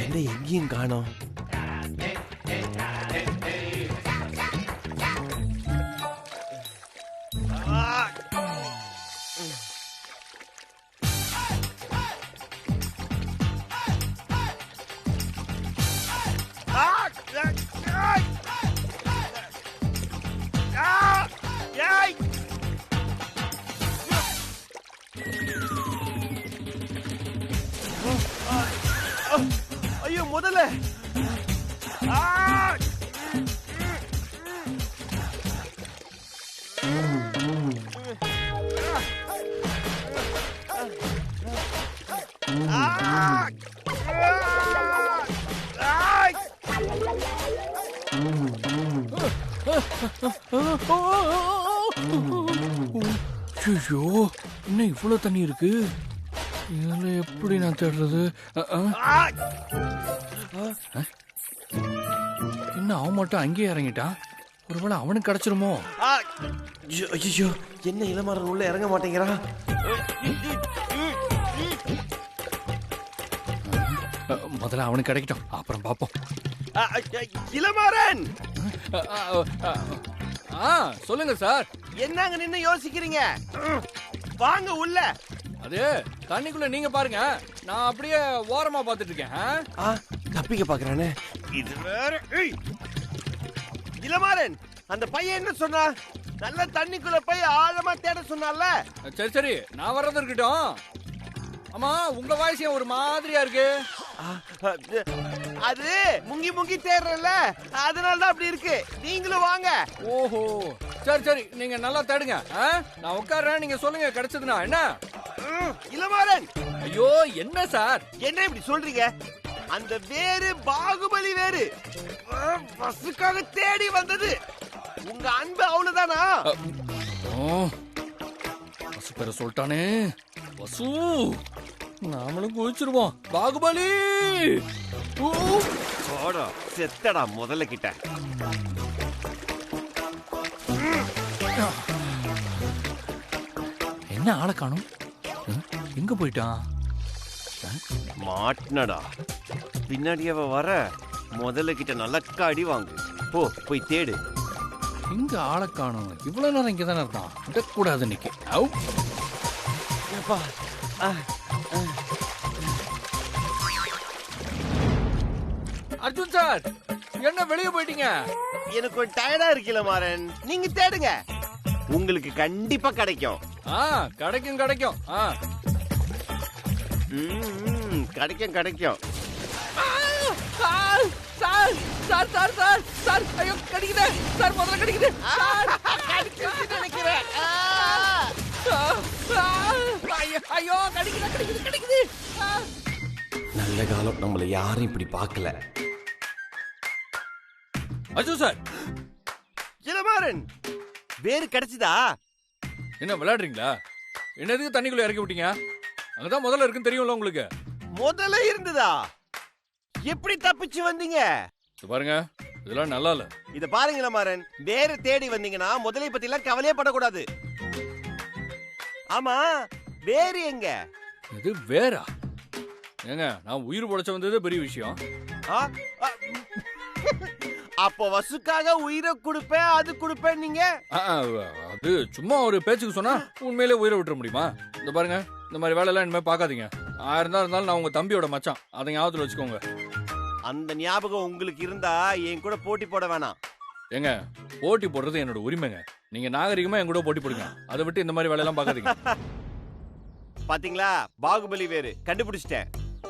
என்ன எங்கேயும் காணோம். ஐயோ முதல்ல ஐயோ, இன்னும் இவ்வளவு தண்ணி இருக்கு. இதுல எப்படி நான் தேடுறது? என்ன அவன் மட்டும் அங்கேயே இறங்கிட்டான்? ஒருவேளை அவனுக்கு கிடைச்சிருமோ? ஐயோ, என்ன இளமாறன் உள்ள இறங்க மாட்டேங்கிறா? முதல்ல அவனுக்கு கிடைக்கட்டும், அப்புறம் பாப்போம். இளமாறன், சொல்லுங்க சார். என்னங்க நின்னு யோசிக்கிறீங்க? வாங்க உள்ள. அது தண்ணிக்குள்ள நீங்க பாருங்க, நான் அப்படியே ஓரமா பாத்துட்டு இருக்கேன். தப்பிக்க பாக்குறானே இது வேற. இளமாறன், அந்த பையன் என்ன சொன்னா? நல்ல தண்ணிக்குள்ள போய் ஆழமா தேட சொன்னால. சரி சரி, நான் வர்றது இருக்கட்டும். ஆமா, உங்க வாய்ஸ் ஒரு மாதிரியா இருக்கு. அது முங்கி முங்கி தேடுறல, அதனாலதான் அப்படி இருக்கு. நீங்களும் வாங்க. ஓஹோ, சரி சரி, நீங்க நல்லா தேடுங்க. நான் உட்கார்றேன், நீங்க சொல்லுங்க கிடைச்சதுன்னா என்ன. இளமாறன், ஐயோ என்ன சார், என்ன இப்படி சொல்றீங்க? அந்த வேறு பாகுபலி வேறு வசுக்காக தேடி வந்தது. உங்க அன்பு அவ்வளவுதானா? வசு பேர சொல்லிட்டானே. வசு, நாமளும் குதிச்சிருவோம். பாகுபலி செத்தடா முதல்ல கிட்ட. என்ன ஆளை காணும்? எங்க போயிட்டான்? மாட்டினடா, பின்னாடி அவ வர. முதல்ல கிட்ட நல்லா அடி வாங்கு. போய் தேடு. எங்க ஆளை காணும்? இவ்வளவு நேரம் இங்கதானே இருந்தான். விடக்கூடாது இன்னைக்கு. அர்ஜுன் சார், என்ன வெளியே போயிட்டீங்க? எனக்கு கொஞ்சம் டயர்டா இருக்குல்ல மாறன், நீங்க தேடுங்க, உங்களுக்கு கண்டிப்பா கிடைக்கும். கிடைக்கும் கிடைக்கும். கிடைக்கும் கிடைக்கும். Sir sir sir sir sir, ஐயோ கிடைக்குது சார், முதல்ல கிடைக்குது. நினைக்கிறேன். ஐயோ கிடைக்குது கிடைக்குது கிடைக்குது. நல்ல காலம், நம்மள யாரும் இப்படி பார்க்கல. அர்ஜுன் சார். இளமாறன், வேறு கிடைச்சதா? என்ன விளையாடுறீங்களா? என்னதுக்கு தண்ணிக்குள்ள இறக்கி விட்டீங்க? அங்கதான் முதல்ல இருக்குன்னு தெரியும்ல உங்களுக்கு. முதல்ல இருந்ததா? எப்படி தப்பிச்சு வந்தீங்க? பாருங்க, இதெல்லாம் நல்லா இல்ல. இத பாருங்க இளமாறன், வேற தேடி வந்தீங்கன்னா முதலை பத்தி எல்லாம் கவலையே படக்கூடாது. ஆமா, வேறு எங்க? இது வேறா? ஏங்க, நான் உயிர் பொழைச்ச வந்தது பெரிய விஷயம். அப்போ வசுக்காக உயிரை கொடுப்பேன், அது கொடுப்பேன் நீங்க? அது சும்மா ஒரு பேச்சுக்கு சொன்னா உண்மையிலே உயிரை விட்டுற முடியுமா? இந்த பாருங்க, இந்த மாதிரி வேலை எல்லாம் இனிமே பாக்காதீங்க. இருந்தாலும் நான் உங்க தம்பியோட மச்சான், அதை ஞாபகத்துல வச்சுக்கோங்க. அந்த ஞாபகம் உங்களுக்கு இருந்தா என் கூட போட்டி போட வேணாம். ஏங்க, போட்டி போடுறது என்னோட உரிமைங்க. நீங்க நாகரிகமா என் கூட போட்டி போடுங்க, அதை விட்டு இந்த மாதிரி வேலையெல்லாம் பாக்காதீங்க. பாத்தீங்களா, பாகுபலி வேறு கண்டுபிடிச்சிட்டேன்.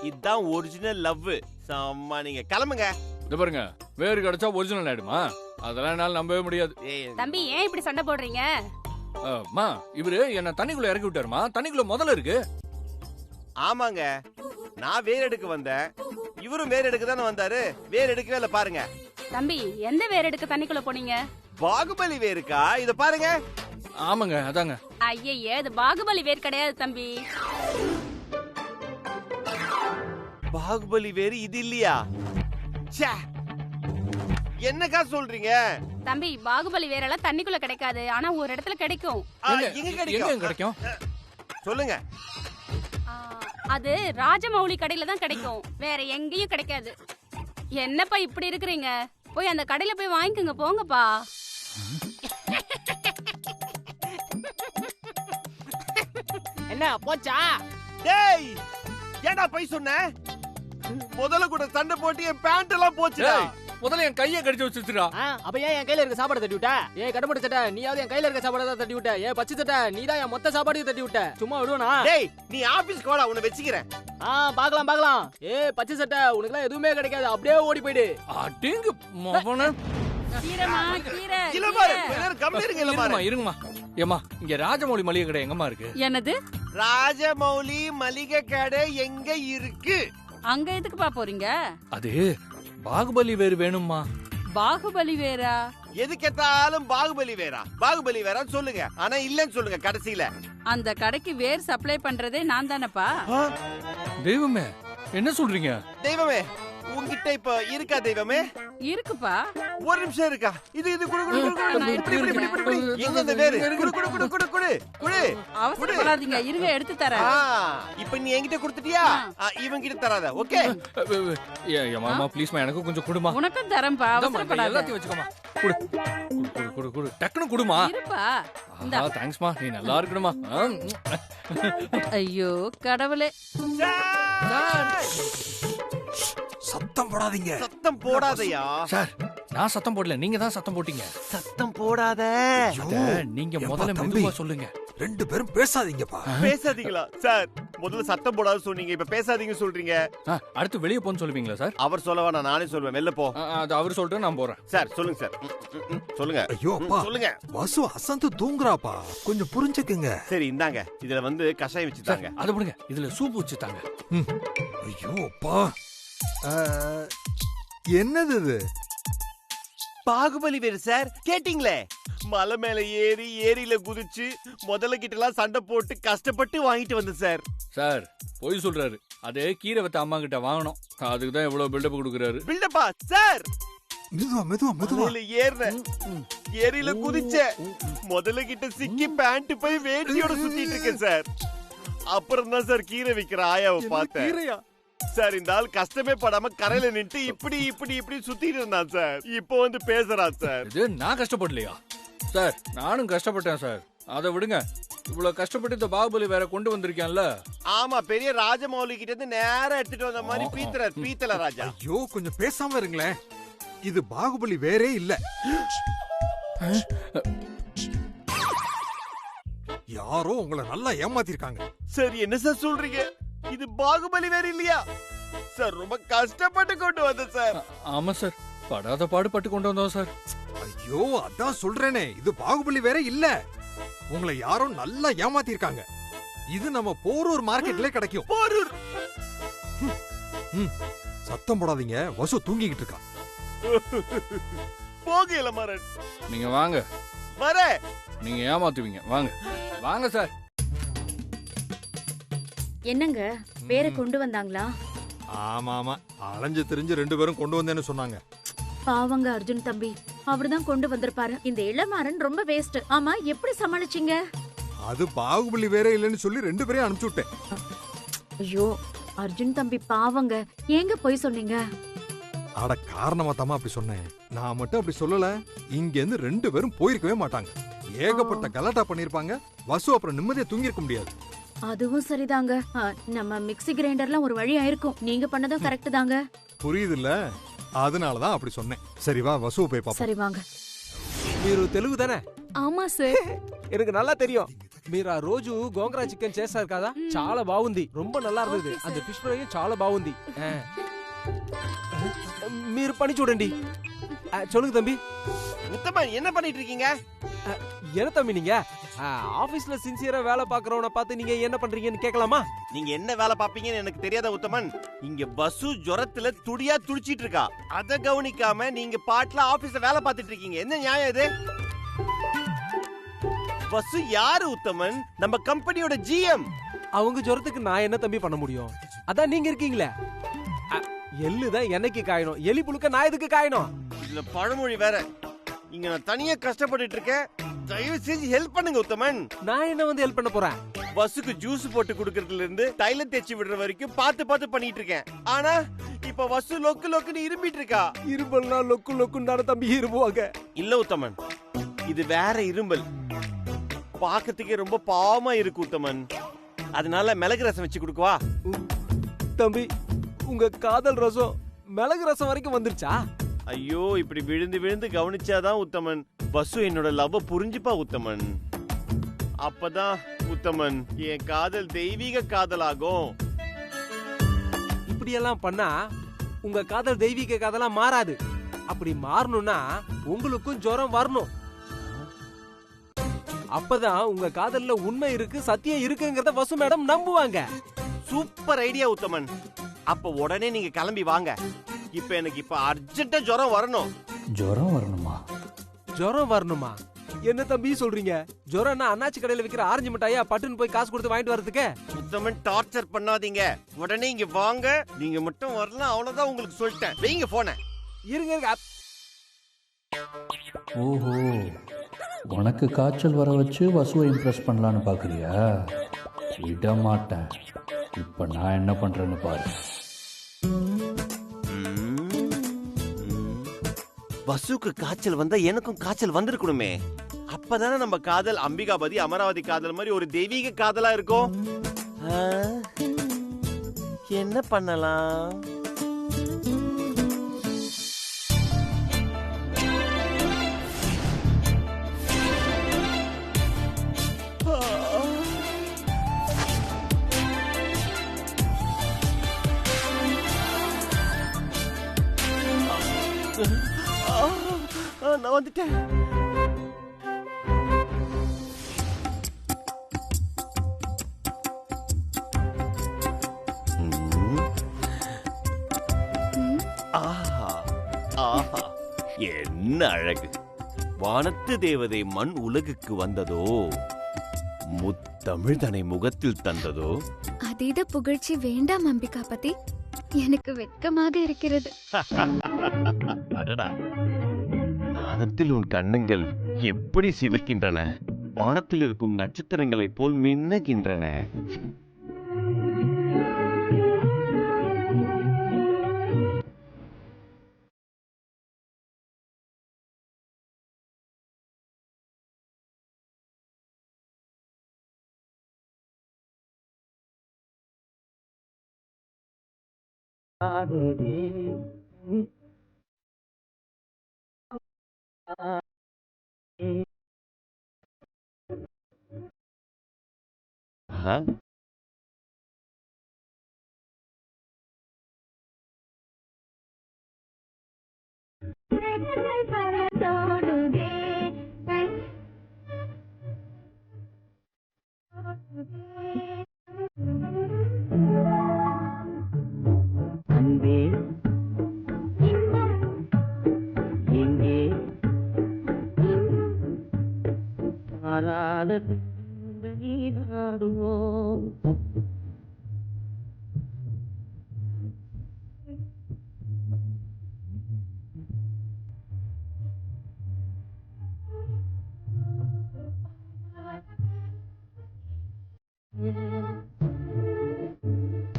இதுதான் ஒரிஜினல் லவ். சம்மா, நீங்க கிளம்புங்க. இது பாருங்க, வேறு கிடைச்சா ஒரிஜினல் ஆயிடுமா? அதெல்லாம் என்னால நம்பவே முடியாது. தம்பி, ஏன் இப்படி சண்டை போடுறீங்க? அம்மா, இவரு என்ன தண்ணிக்குள்ள இறக்கி விட்டாருமா. தண்ணிக்குள்ள முதல்ல இருக்கு. ஆமாங்க, நான் வேர் எடுக்க வந்தேன், இவரும் வேர் எடுக்க தானே வந்தாரு. வேர் எடுக்கவே இல்ல பாருங்க. தம்பி, எந்த வேர் எடுக்க தண்ணிக்குள்ள போனீங்க? பாகுபலி வேருக்கா? இத பாருங்க. ஆமாங்க, அதாங்க. ஐயே, இது பாகுபலி வேர் கிடையாது தம்பி. பாகுபலி வேறு இது இல்லையா? என்னக்கா சொல்றீங்க? தம்பி பாகுபலி வேற எல்லாம் தண்ணிக்குள்ள கிடைக்காது, ஆனா ஒரு இடத்துல கிடைக்கும். எங்க கிடைக்கும்? சொல்லுங்க. அது ராஜமௌலி கடையில தான் கிடைக்கும், வேற எங்கேயும் கிடைக்காது. என்னப்பா இப்படி இருக்கிறீங்க? போய் அந்த கடையில போய் வாங்கிக்கோங்க, போங்கப்பா. என்ன போச்சா? டேய், ஏன்டா போய் சொன்ன? முதல்ல கூட சண்டை போட்டு என் பேண்ட் எல்லாம் போச்சுடா. முதல்ல என் கையை கடிச்சு வச்சுச்சுடா. அப்ப ஏன் என் கையில இருக்க சாப்பாடு தட்டி விட்ட? ஏன் கடமுடி சட்டை, நீயாவது என் கையில இருக்க சாப்பாடு தான் தட்டி விட்ட. ஏன் பச்சை சட்டை, நீ தான் என் மொத்த சாப்பாடையும் தட்டி விட்ட. சும்மா விடுவனா? டேய், நீ ஆபீஸ்க்கு வாடா, உன்னை வெச்சிக்கிறேன். பாக்கலாம். பச்சை சட்டை, உனக்குலாம் எதுவுமே கிடைக்காது, அப்படியே ஓடி போயிடு. அடேங்க மவன. கீரமா கீரை. இளமாரு, எல்லாரும் கம்மி இருங்க இளமாரு. இருங்கம்மா. ஏம்மா, இங்க ராஜமௌலி மளிகை கடை எங்கம்மா இருக்கு? என்னது? ராஜமௌலி மளிகை கடை எங்க இருக்கு? அங்க எதுக்குப்பா போறீங்க? அது பாகுபலி வேறு வேணும்மா. பாகுபலி வேறா? எது கேட்டாலும் பாகுபலி வேறா பாகுபலி வேறா சொல்லுங்க, ஆனா இல்லன்னு சொல்லுங்க கடைசியில. அந்த கடைக்கு வேர் சப்ளை பண்றதே நான் தானப்பா. தெய்வமே, என்ன சொல்றீங்க? தெய்வமே, உன்கிட்ட இப்ப இருக்கா? தெய்வமே இருக்குப்பா. ஒரு நிமிஷம் இருக்கா? இது குடு குடு குடு இப்படி எங்க அந்த வேறு? குடு குடு குடு குடு குடு குடு. அவசரப்படாதீங்க, இருங்க எடுத்து தரேன். இப்ப நீ என்கிட்ட கொடுத்துட்டியா? இவன் கிட்ட தராத. ஓகே மாமா ப்ளீஸ்மா, எனக்கு கொஞ்சம் குடுமா. உனக்கும் தரேன்ப்பா, அவசரப்படாத. எல்லாத்தையும் வச்சுக்கோமா. குடு குடு குடு குடு டக்குனு குடுமா. இருப்பா. தேங்க்ஸ்மா, நீ நல்லா இருக்கணுமா. ஐயோ கடவுளே. சத்தம் போடாதீங்க. சத்தம் போடாதயா சார். நான் சத்தம் போடல, நீங்க தான் சத்தம் போட்டீங்க. சத்தம் போடாத. நீங்க முதல்ல மெதுவா சொல்லுங்க. ரெண்டு பேரும் பேசாதீங்கப்பா. பேசாதீங்களா சார்? முதல்ல சத்தம் போடாத சொன்னீங்க, இப்ப பேசாதீங்க சொல்றீங்க. அடுத்து வெளியே போன்னு சொல்லுவீங்களா சார்? அவர் சொல்லவா, நானே சொல்வேன். வெளில போ. அது அவர் சொல்லிட்டு நான் போறேன். சார் சொல்லுங்க சார். சொல்லுங்க. ஐயோ அப்பா, சொல்லுங்க. வசு அசந்து தூங்குறாப்பா, கொஞ்சம் புரிஞ்சுக்குங்க. சரி இந்தாங்க, இதுல வந்து கஷாயம் வச்சுட்டாங்க. அது விடுங்க, இதுல சூப் வச்சுட்டாங்க. ஐயோ அப்பா, என்னது இது? பாகுபலி வேறு சார். கேட்டீங்களே, மலை மேல ஏறி ஏரியில குதிச்சு முதல்ல கிட்ட எல்லாம் சண்டை போட்டு கஷ்டப்பட்டு வாங்கிட்டு வந்து சார். சார் போய் சொல்றாரு. அது கீரை வத்த அம்மா கிட்ட வாங்கணும், அதுக்கு தான் இவ்வளவு பில்டப் கொடுக்குறாரு. பில்டப்பா சார்? மெதுவா மெதுவா மெதுவா. ஏறின ஏரியில குதிச்ச முதல்ல கிட்ட சிக்கி பேண்ட் போய் வேட்டியோட சுத்திட்டு இருக்கேன் சார். அப்புறம் தான் சார் கீரை விக்கிற ஆயாவை பார்த்தேன் சார். இந்த ஆள் கஷ்டமே படாம கரையில நின்று இப்படி இப்படி இப்படி சுத்திட்டு இருந்தான் சார். இப்போ வந்து பேசுறான் சார். இது நான் கஷ்டப்படலையா சார்? நானும் கஷ்டப்பட்டேன் சார். அதை விடுங்க, இவ்வளவு கஷ்டப்பட்டு இந்த பாகுபலி வேற கொண்டு வந்திருக்கேன்ல. ஆமா, பெரிய ராஜமௌலி கிட்ட இருந்து நேரா எடுத்துட்டு வந்த மாதிரி பீத்தல ராஜா. ஐயோ கொஞ்சம் பேசாம இருங்களேன். இது பாகுபலி வேறே இல்ல. யாரோ உங்களை நல்லா ஏமாத்திருக்காங்க. சரி என்ன சார் சொல்றீங்க? இது பாகுபலி வேற இல்லையா சார்? ரொம்ப கஷ்டப்பட்டு கொண்டு வந்த சார். ஆமா சார், படாத பாடுபட்டு கொண்டு வந்தோம் சார். ஐயோ அதான் சொல்றேனே, இது பாகுபலி வேற இல்ல. உங்களை யாரோ நல்லா ஏமாத்திருக்காங்க. இது நம்ம போரூர் மார்க்கெட்ல கிடைக்கும். போரூர். சத்தம் போடாதீங்க, வசு தூங்கிக்கிட்டு இருக்கா. போகல மரன். நீங்க வாங்க. வர. நீங்க ஏமாத்துவீங்க. வாங்க வாங்க சார். என்னங்க பேரை கொண்டு வந்தாங்களா? ஆமா ஆமா, அலைஞ்சு தெரிஞ்சு ரெண்டு பேரும் கொண்டு வந்தேன்னு சொன்னாங்க. பாவங்க அர்ஜுன் தம்பி, அவர்தான் கொண்டு வந்திருப்பாரு. இந்த இளமாறன் ரொம்ப வேஸ்ட். ஆமா, எப்படி சமாளிச்சீங்க? அது பாகுபலி வேற இல்லைன்னு சொல்லி ரெண்டு பேரையும் அனுப்பிச்சு விட்டேன். ஐயோ அர்ஜுன் தம்பி பாவங்க, ஏங்க போய் சொன்னீங்க? அட காரணமா தாமா அப்படி சொன்னேன். நான் மட்டும் அப்படி சொல்லல, இங்க இருந்து ரெண்டு பேரும் போயிருக்கவே மாட்டாங்க. ஏகப்பட்ட கலாட்டா பண்ணிருப்பாங்க. வசு அப்புறம் நிம்மதியா தூங்கிருக்க முடியாது. அதுவும் சரிதாங்க. நம்ம மிக்ஸி கிரைண்டர்லாம் ஒரு வழி ஆயிருக்கும். நீங்க பண்ணதும் கரெக்ட் தாங்க. புரியுது இல்ல, அதனாலதான் அப்படி சொன்னேன். சரி வா வசு போய் பாப்போம். சரி வாங்க. మీరు తెలుగు தானே? ஆமா சார். எனக்கு நல்லா தெரியும். మీరు ఆ రోజు గోంగూర చికెన్ చేశారు కదా, చాలా బాగుంది. ரொம்ப நல்லா இருந்தது. அந்த ఫిష్ ఫ్రై చాలా బాగుంది. మీరు పని చూడండి. சொல்லுங்க தம்பி. உத்தமன் என்ன பண்ணிட்டு இருக்கீங்க? என்ன தம்பி நீங்க ஆபீஸ்ல சின்சியரா வேலை பாக்குறவன பார்த்து நீங்க என்ன பண்றீங்கன்னு கேட்கலாமா? நீங்க என்ன வேலை பாப்பீங்கன்னு எனக்கு தெரியாத உத்தமன். இங்க பசு ஜுரத்துல துடியா துடிச்சிட்டு இருக்கா. அத கவனிக்காம நீங்க பாட்ல ஆபீஸ்ல வேலை பார்த்துட்டு இருக்கீங்க. என்ன நியாயம் இது? பசு யாரு உத்தமன்? நம்ம கம்பெனியோட ஜிஎம். அவங்க ஜுரத்துக்கு நான் என்ன தம்பி பண்ண முடியும்? அதான் நீங்க இருக்கீங்களே. எள்ளுதான் என்னைக்கு காயணும், எலி புழுக்க நான் எதுக்கு காயணும்? இதுல பழமொழி வேற. இங்க நான் தனியா கஷ்டப்பட்டுட்டு இருக்கேன். தயவு செஞ்சு ஹெல்ப் பண்ணுங்க உத்தமன். நான் என்ன வந்து ஹெல்ப் பண்ண போறேன்? பஸ்ஸுக்கு ஜூஸ் போட்டு குடுக்கறதுல இருந்து தைலம் தேய்ச்சி விடுற வரைக்கும் பார்த்து பண்ணிட்டு இருக்கேன். ஆனா இப்ப வசு லொக்கு லொக்குன்னு இரும்பிட்டு இருக்கா. இரும்பல்னா லொக்கு லொக்குன்னு தம்பி இரும்புவாங்க. இல்ல உத்தமன், இது வேற இரும்பல். பாக்கிறதுக்கே ரொம்ப பாவமா இருக்கு உத்தமன். அதனால மிளகு ரசம் வச்சு கொடுக்கவா? தம்பி, உங்க காதல் ரசம் மிளகு ரசம் வரைக்கும் வந்துருச்சா? ஐயோ, இப்படி விழுந்து விழுந்து கவனிச்சாதான் உத்தமன் வசு என்னோட லவ் புரிஞ்சுப்பா உத்தமன். அப்பதான் உத்தமன் என் காதல் தெய்வீக காதலாகும். இப்படி எல்லாம் பண்ணா உங்க காதல் தெய்வீக காதலா மாறாது. அப்படி மாறணும்னா உங்களுக்கும் ஜுரம் வரணும். அப்பதான் உங்க காதல்ல உண்மை இருக்கு, சத்தியம் இருக்குங்கறத வசு மேடம் நம்புவாங்க. சூப்பர் ஐடியா உத்தமன். அப்ப உடனே நீங்க கிளம்பி வாங்க. இப்ப எனக்கு அர்ஜென்ட்டா ஜுரம் வரணும். ஜுரம் வரணுமா? ஜுரம் வரணுமா? என்ன தம்பி சொல்றீங்க? ஜுரம்னா அண்ணாச்சி கடையில விக்கிற ஆரஞ்சு மிட்டாயா பட்டுன்னு போய் காசு கொடுத்து வாங்கிட்டு வரதுக்கு? உத்தமன், டார்ச்சர் பண்ணாதீங்க. உடனே இங்க வாங்க. நீங்க மட்டும் வரலாம், அவ்வளவுதான். உங்களுக்கு சொல்லிட்டேன். வைங்க போன. இருங்க. ஓஹோ, உனக்கு காய்ச்சல் வர வச்சு வசுவை இம்ப்ரெஸ் பண்ணலான்னு பாக்குறியா? விட மாட்டேன். இப்ப நான் என்ன பண்றேன்னு பாரு. வசுக்கு காய்ச்சல் வந்தா எனக்கும் காய்ச்சல் வந்திருக்கணுமே. அப்பதானே நம்ம காதல் அம்பிகாபதி அமராவதி காதல் மாதிரி ஒரு தெய்வீக காதலா இருக்கும். என்ன பண்ணலாம்? நான் வந்துட்டேன். ஆஹா, என்ன அழகு! வானத்து தேவதை மண் உலகுக்கு வந்ததோ, முத்தமிழ் தன்னை முகத்தில் தந்ததோ. அதீத புகழ்ச்சி வேண்டாம் அம்பிகாபதி, எனக்கு வெட்கமாக இருக்கிறது. வானத்தில் உன் கண்ணங்கள் எப்படி சிவக்கின்றன! வானத்தில் இருக்கும் நட்சத்திரங்களைப் போல் மின்னுகின்றன.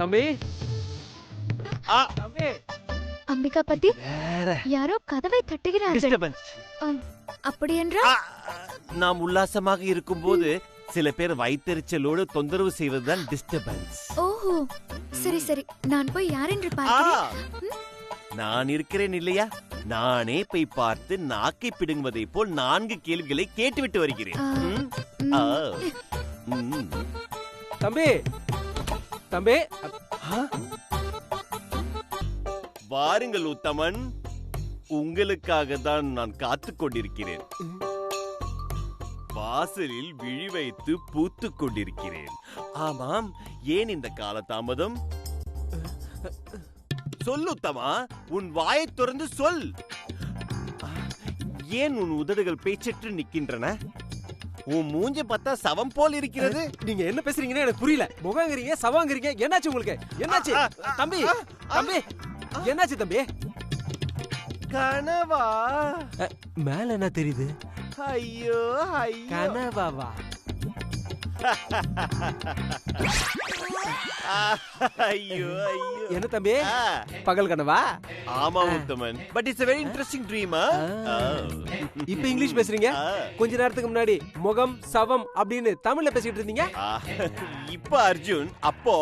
தம்பி, அம்பிகாபதி, யாரோ கதவை தட்டுகிறார்கள். அப்படி என்றால் நாம் உல்லாசமாக இருக்கும்போது சில பேர் வயிற்றெரிச்சலோடு தொந்தரவு செய்வதுதான் டிஸ்டர்பன்ஸ். ஓஹோ, சரி சரி, நான் போய் யாரென்று பார்க்கிறேன். நான் இருக்கிறேன் இல்லையா? நானே போய் பார்த்து நாக்கை பிடுங்குவதை போல் 4 கேள்விகளை கேட்டுவிட்டு வருகிறேன். தம்பி, தம்பி, வாருங்கள் உத்தமன், உங்களுக்காக தான் நான் காத்துக் கொண்டிருக்கிறேன். வாசலில் விழி வைத்து பூத்துக் கொண்டிருக்கிறேன். ஆமாம், ஏன் இந்த கால தாமதம்? சொல் உத்தமா, உன் வாயை திறந்து சொல். ஏன் உன் உதடுகள் பேச்சற்று நிற்கின்றன? உன் மூஞ்சி பார்த்தா சவம் போல் இருக்கிறது. நீங்க என்ன பேசுறீங்கன்னு எனக்கு புரியல. முகங்கிறீங்க, சவாங்கிறீங்க. என்னாச்சு உங்களுக்கு? என்னாச்சு தம்பி? தம்பி, என்னாச்சு தம்பி? கனவா? மேல என்ன தெரியுது? ஐயோ ஐயோ. கனவாவா? ஐயோ ஐயோ. என்ன தம்பி, பகல் கனவா? ஆமா Uthaman, but it's a very interesting dream. இப்ப இங்கிலீஷ் பேசுறீங்க, கொஞ்ச நேரத்துக்கு முன்னாடி முகம் சவம் அப்படின்னு தமிழ்ல பேசிட்டு இருந்தீங்க. இப்ப அர்ஜுன், அப்போ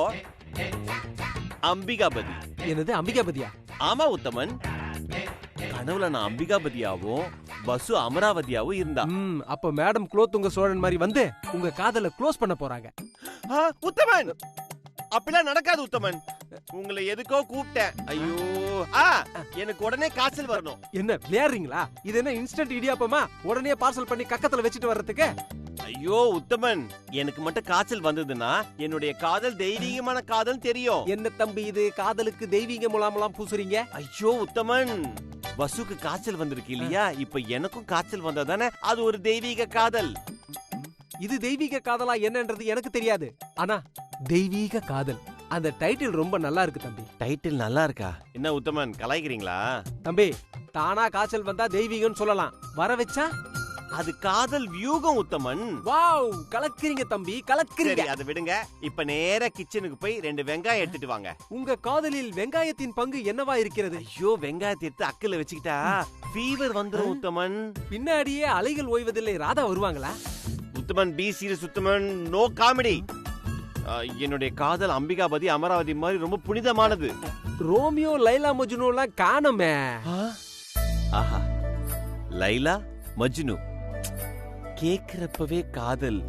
அம்பிகாபதி. என்னது அம்பிகாபதியா? ஆமா உத்தமன், கனவுல நான் அம்பிகாபதியாவும் பசு அமராவதியாவும் இருந்தா. அப்ப மேடம் குலோத்துங்க சோழன் மாதிரி வந்து உங்க காதல க்ளோஸ் பண்ண போறாங்க. உத்தமன், அப்படிலாம் நடக்காது உத்தமன். உங்களை எதுக்கோ கூப்பிட்டேன். ஐயோ, எனக்கு உடனே காய்ச்சல் வரணும். என்ன விளையாடுறீங்களா? இது என்ன இன்ஸ்டன்ட் இடியாப்பமா உடனே பார்சல் பண்ணி கக்கத்துல வச்சிட்டு வர்றதுக்கு? ஐயோ உத்தமன், எனக்கு மட்டும் காய்ச்சல் வந்ததுன்னா என்னுடைய காதல் தெய்வீகமான காதல் தெரியும். என்ன தம்பி இது, காதலுக்கு தெய்வீக முலாமலாம் பூசுறீங்க? ஐயோ உத்தமன், வசுக்கு காய்ச்சல் வந்திருக்கு இல்லையா, இப்ப எனக்கும் காய்ச்சல் வந்ததானே அது ஒரு தெய்வீக காதல். இது தெய்வீக காதலா என்னன்றது எனக்கு தெரியாது, ஆனா தெய்வீக காதல் அந்த டைட்டில் ரொம்ப நல்லா இருக்கு தம்பி. டைட்டில் நல்லா இருக்கா? என்ன உத்தமன் கலாய்க்கிறீங்களா? தம்பி, தானா காய்ச்சல் வந்தா தெய்வீகம்னு சொல்லலாம், வர வச்சா அது காதல் வியூகம் உத்தமன். வாவ், கலக்குறீங்க தம்பி, கலக்குறீங்க. அதை விடுங்க, இப்ப நேரா கிச்சனுக்கு போய் 2 வெங்காயம் எடுத்துட்டு வாங்க. உங்க காதலில் வெங்காயத்தின் பங்கு என்னவா இருக்கிறது? ஐயோ, வெங்காயத்தை எடுத்து அக்கல வச்சுக்கிட்டா ஃபீவர் வந்துரும் உத்தமன். பின்னாடியே அலைகள் ஓய்வதில்லை ராதா வருவாங்களா? Uthaman, be serious Uthaman, no comedy. என்னுடைய காதல் அம்பிகாபதி அமராவதி மாதிரி ரொம்ப புனிதமானது. ரோமியோ லைலா மஜ்னு எல்லாம் காணுமே. ஆஹா, லைலா மஜ்னு கேக்குறப்பவே காதல்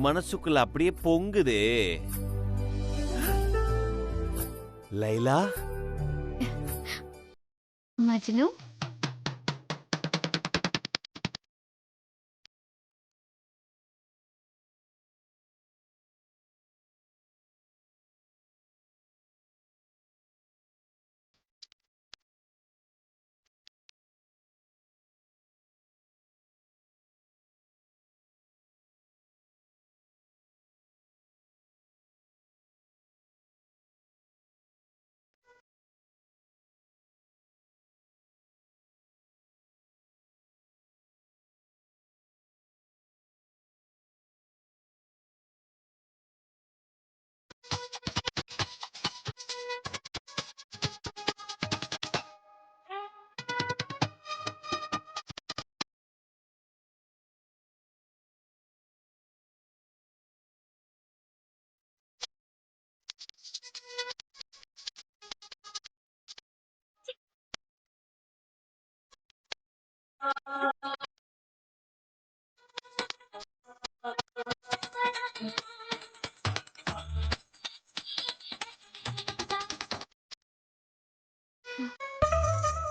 மனசுக்குள்ள அப்படியே பொங்குதே. லைலா மஜ்னு,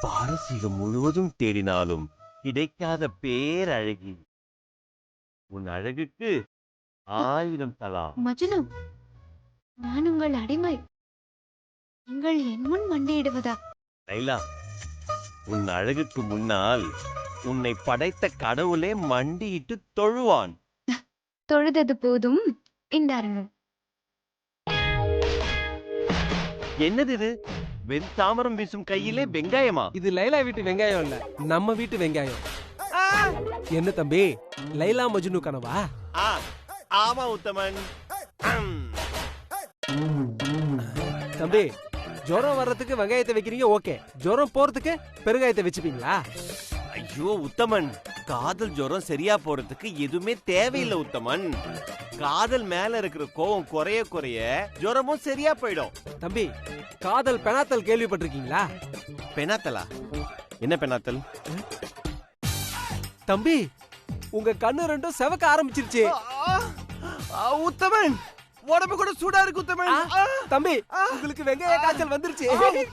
பாரசீகம் முழுவதும் தேடினாலும் கிடைக்காத பேரழகி, உன் அழகுக்கு 1000 தலா. மஜ்னு, நான் உங்கள் அடிமை, நீங்கள் என் முன் மண்டியிடுவதா? லைலா, உன் அழகுக்கு முன்னால் உன்னை படைத்த கடவுளே மண்டியிட்டு தொழுவான். தொழுதது போதும், இந்தாருங்கள். என்னது இது? வெண்தாமரம் வீசும் கையிலே வெங்காயமா? இது லைலா வீட்டு வெங்காயம் இல்ல, நம்ம வீட்டு வெங்காயம். என்ன தம்பி, லைலா மஜ்னு கனவா? ஆமா உத்தமன். தம்பி, ஜுரம் வர்றதுக்கு வெங்காயத்தை வைக்கிறீங்க, ஓகே. ஜுரம் போறதுக்கு பெருங்காயத்தை வச்சுப்பீங்களா? ஐயோ உத்தமன், காதல் ஜுரம் சரியா போறதுக்கு எதுவுமே தேவையில்லை உத்தமன். காதல் மேல இருக்கிற கோவம் குறைய குறைய ஜுரமும் சரியா போயிடும். தம்பி, காதல் பெனாத்தல் கேள்விப்பட்டிருக்கீங்களா? பெனாத்தலா? என்ன பெனாத்தல்? தம்பி, உங்க கண்ணு ரெண்டும் செவக்க ஆரம்பிச்சிருச்சு. உத்தமன், உடம்பு கூட சூடா இருக்கு உத்தமன். தம்பி, உங்களுக்கு வெங்காய காய்ச்சல் வந்துருச்சு.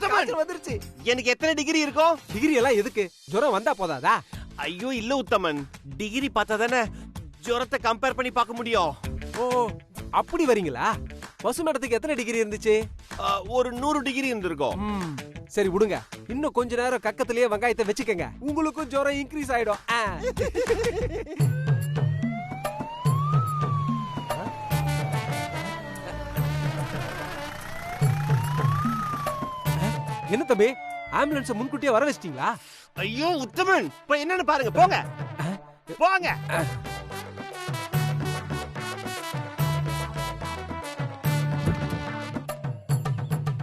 காய்ச்சல் வந்துருச்சு. எனக்கு எத்தனை டிகிரி இருக்கும்? டிகிரி எல்லாம் எதுக்கு, ஜுரம் வந்தா போதாதா? ஐயோ இல்ல உத்தமன், டிகிரி பார்த்தா தானே ஜுரத்தை கம்பேர் பண்ணி பார்க்க முடியும். ஓ, அப்படி வரீங்களா? பசு மேடத்துக்கு எத்தனை டிகிரி இருந்துச்சு? ஒரு 100 டிகிரி இருந்திருக்கும். சரி விடுங்க, இன்னும் கொஞ்ச நேரம் கக்கத்திலேயே வெங்காயத்தை வச்சுக்கங்க, உங்களுக்கும் ஜுரம் இன்க்ரீஸ் ஆயிடும். என்ன தம்பி, ஆம்புலன்ஸ் முன்கூட்டியே வர வச்சிட்டீங்களா? ஐயோ உத்தமன் போய் என்னன்னு பாருங்க போங்க போங்க.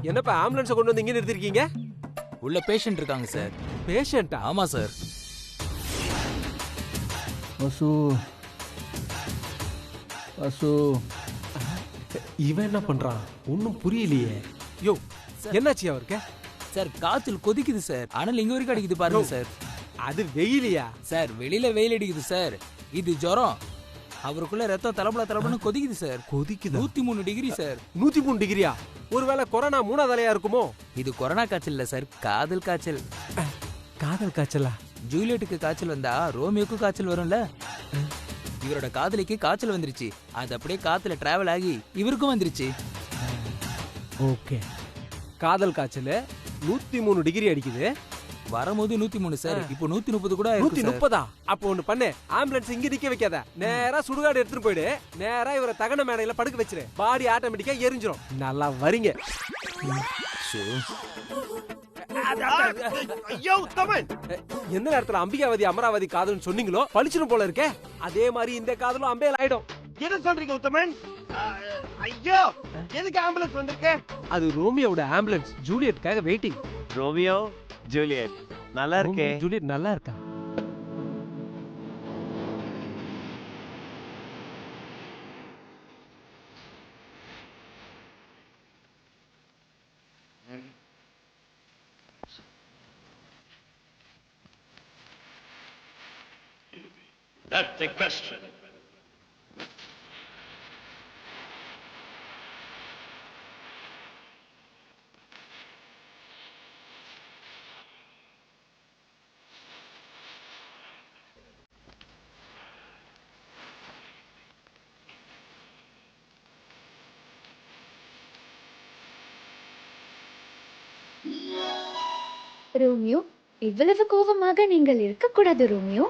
என்னப்பா ஆம்புலன்ஸை கொண்டு வந்து இங்க நிறுத்திருக்கீங்க? உள்ள பேஷண்ட் இருக்காங்க சார். பேஷண்டா? ஆமா சார். வசு வசு இவன் என்ன பண்றான்? ஒன்னும் புரியலையே. யோ என்னாச்சு அவருக்கு? சார் காய்ச்சல் கொதிக்குது சார். அனல் இங்க வரைக்கும் அடிக்குது பாருங்க சார். அது வெயிலியா சார்? வெளியில வெயில் அடிக்குது சார். இது ஜுரம். அவருக்குள்ள ரத்தம் தளபலன்னு கொதிக்குது சார். கொதிக்குது? 103 டிகிரி சார். 103 டிகிரியா? ஒருவேளை கொரோனா 3வது அலையா இருக்குமோ? இது கொரோனா காய்ச்சல் இல்ல சார், காதல் காய்ச்சல். காதல் காய்ச்சலா? ஜூலியட்டுக்கு காய்ச்சல் வந்தா ரோமியோக்கு காய்ச்சல் வரும்ல. இவரோட காதலிக்கு காய்ச்சல் வந்துருச்சு. அது அப்படியே காத்துல டிராவல் ஆகி இவருக்கும் வந்துருச்சு. ஓகே. காதல் காய்ச்சல் 103 டிகிரி அடிக்குது. வரும்போது 103 சார். இப்போ 130 கூட ஆயிருக்கு சார். 130? அப்போ ஒண்ணு பண்ணு, ஆம்புலன்ஸ் இங்க நிக்க வைக்காத, நேரா சுடுகாடு எடுத்துட்டு போயிடு. நேரா இவரை தகன மேடையில படுக்க வச்சிரு. பாடி ஆட்டோமேட்டிக்கா எரிஞ்சிரும். நல்லா வரீங்க. ஐயோ உத்தமன், எந்த நேரத்துல அம்பிகாவதி அமராவதி காதல்னு சொன்னீங்களோ பழிச்சிடும் போல இருக்கே. அதே மாதிரி இந்த காதலும் அம்பேல் ஆயிடும். என்ன சொல்றீங்க உத்தமன்? ஐயோ எதுக்கு ஆம்புலன்ஸ் வந்திருக்கு? அது ரோமியோட ஆம்புலன்ஸ். ஜூலியட்காக வெயிட்டிங். ரோமியோ ஜூலியட் நல்லா இருக்கே. ஜூலியட் நல்லா இருக்கா? That's the question. ரோமியோ, இவ்வளவு கோபமாக நீங்கள் இருக்கக்கூடாது ரோமியோ.